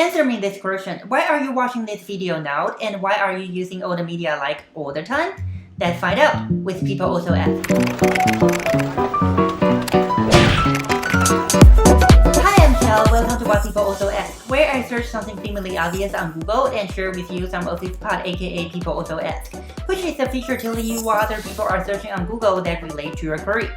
Answer me this question. Why are you watching this video now, and why are you using all the media like all the time? Let's find out with People Also Ask. Hi, I'm Kel. Welcome to What People Also Ask, where I search something seemingly obvious on Google and share with you some of this pod, aka People Also Ask, which is a feature telling you what other people are searching on Google that relate to your query.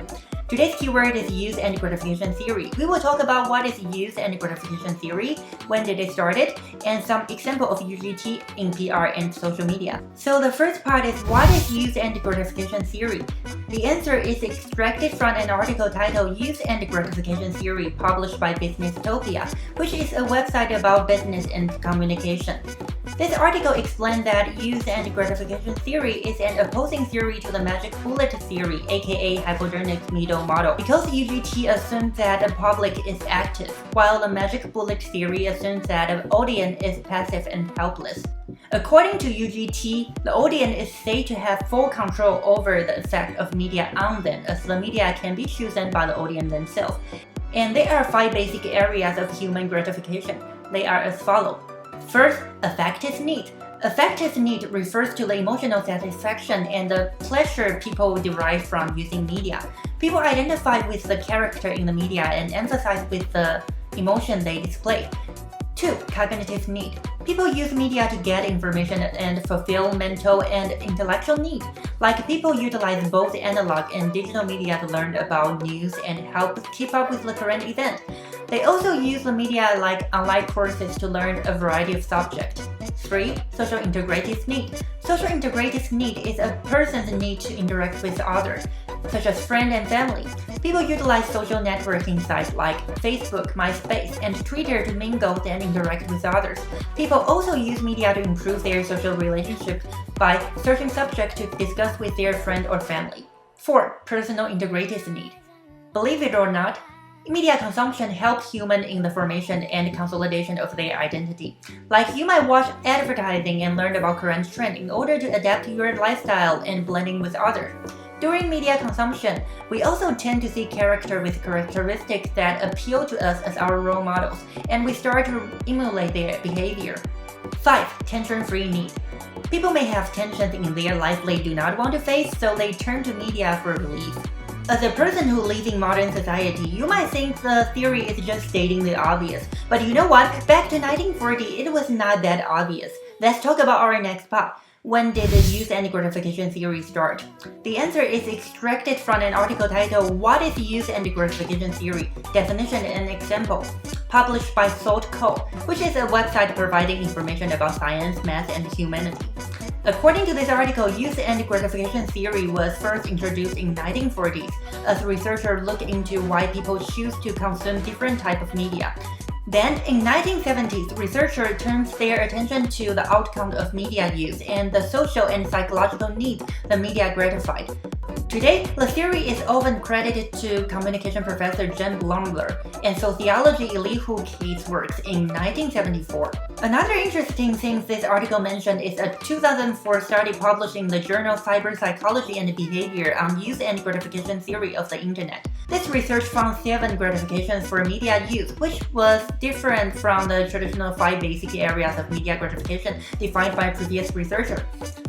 Today's keyword is Use and Gratification Theory. We will talk about what is Use and Gratification Theory, when did it started, and some example of UGT in PR and social media. So the first part is what is Use and Gratification Theory? The answer is extracted from an article titled Use and Gratification Theory published by Businesstopia, which is a website about business and communication. This article explained that Use and Gratification Theory is an opposing theory to the magic bullet theory, aka hypodermic needle model, because UGT assumes that the public is active, while the magic bullet theory assumes that the audience is passive and helpless. According to UGT, the audience is said to have full control over the effect of media on them, as the media can be chosen by the audience themselves. And there are 5 basic areas of human gratification. They are as follows. First, affective need. Affective need refers to the emotional satisfaction and the pleasure people derive from using media. People identify with the character in the media and emphasize with the emotion they display. 2. Cognitive need. People use media to get information and fulfill mental and intellectual needs. Like people utilize both analog and digital media to learn about news and help keep up with the current event. They also use the media like online courses to learn a variety of subjects. 3. Social integrative need. Social integrative need is a person's need to interact with others, such as friends and family. People utilize social networking sites like Facebook, MySpace, and Twitter to mingle and interact with others. People also use media to improve their social relationship by searching subjects to discuss with their friend or family. 4. Personal integrative need. Believe it or not, media consumption helps humans in the formation and consolidation of their identity. Like you might watch advertising and learn about current trends in order to adapt to your lifestyle and blending with others. During media consumption, we also tend to see characters with characteristics that appeal to us as our role models, and we start to emulate their behavior. 5. Tension-free need. People may have tensions in their life they do not want to face, so they turn to media for relief. As a person who lives in modern society, you might think the theory is just stating the obvious. But you know what? Back to 1940, it was not that obvious. Let's talk about our next part. When did the Use and Gratification Theory start? The answer is extracted from an article titled What is Use and Gratification Theory? Definition and Example, published by Salt Co., which is a website providing information about science, math, and humanity. According to this article, Use and Gratification Theory was first introduced in 1940s as researchers looked into why people choose to consume different types of media. Then, in 1970s, researchers turned their attention to the outcome of media use and the social and psychological needs the media gratified. Today, the theory is often credited to communication professor John Blumler and sociology Elihu Katz works in 1974. Another interesting thing this article mentioned is a 2004 study published in the journal Cyber Psychology and Behavior on Use and Gratification Theory of the Internet. This research found 7 gratifications for media use, which was different from the traditional 5 basic areas of media gratification defined by previous researchers.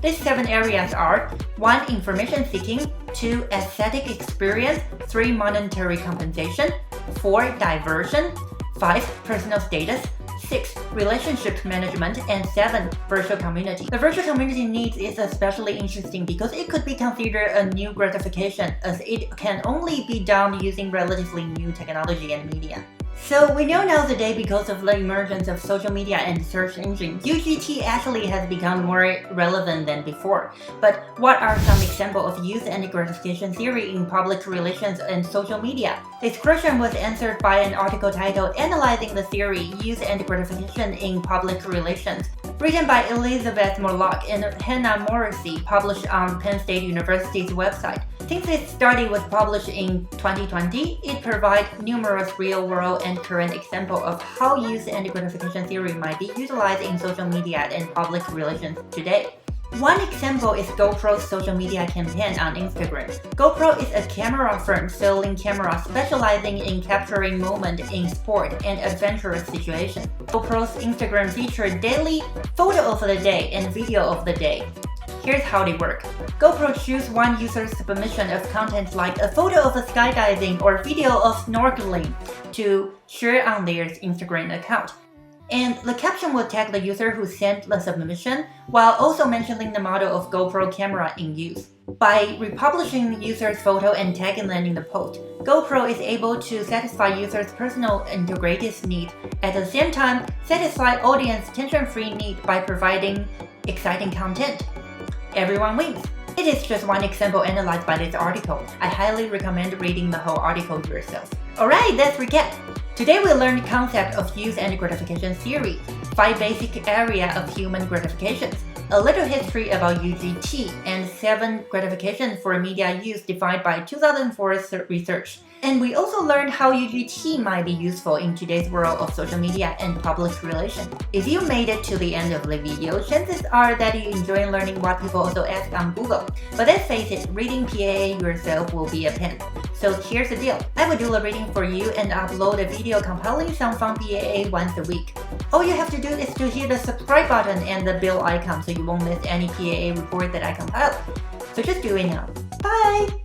These 7 areas are 1. Information seeking, 2. Aesthetic experience, 3. Monetary compensation, 4. Diversion, 5. Personal status, 6. Relationship management, and 7. Virtual community. The virtual community needs is especially interesting because it could be considered a new gratification as it can only be done using relatively new technology and media. So we know nowadays because of the emergence of social media and search engines, UGT actually has become more relevant than before. But what are some examples of use and gratification theory in public relations and social media? This question was answered by an article titled Analyzing the Theory, Use and Gratification in Public Relations, written by Elizabeth Morlock and Hannah Morrissey, published on Penn State University's website. Since this study was published in 2020, it provides numerous real-world and current examples of how use and gratification theory might be utilized in social media and public relations today. One example is GoPro's social media campaign on Instagram. GoPro is a camera firm selling cameras specializing in capturing moments in sport and adventurous situations. GoPro's Instagram featured daily photo of the day and video of the day. Here's how they work. GoPro chooses one user's submission of content like a photo of skydiving or video of snorkeling to share on their Instagram account. And the caption will tag the user who sent the submission while also mentioning the model of GoPro camera in use. By republishing the user's photo and tagging them in the post, GoPro is able to satisfy users' personal integrity needs, at the same time satisfy audience tension-free need by providing exciting content. Everyone wins. It is just one example analyzed by this article. I highly recommend reading the whole article yourself. Alright, let's recap. Today we learned the concept of Use and Gratification Theory, 5 basic areas of human gratifications, a little history about UGT, and 7 gratifications for media use defined by 2004 research. And we also learned how UGT might be useful in today's world of social media and public relations. If you made it to the end of the video, chances are that you enjoy learning what people also ask on Google. But let's face it, reading PAA yourself will be a pain. So here's the deal. I will do the reading for you and upload a video compiling some fun PAA once a week. All you have to do is to hit the subscribe button and the bell icon so you won't miss any PAA report that I compile. So just do it now. Bye!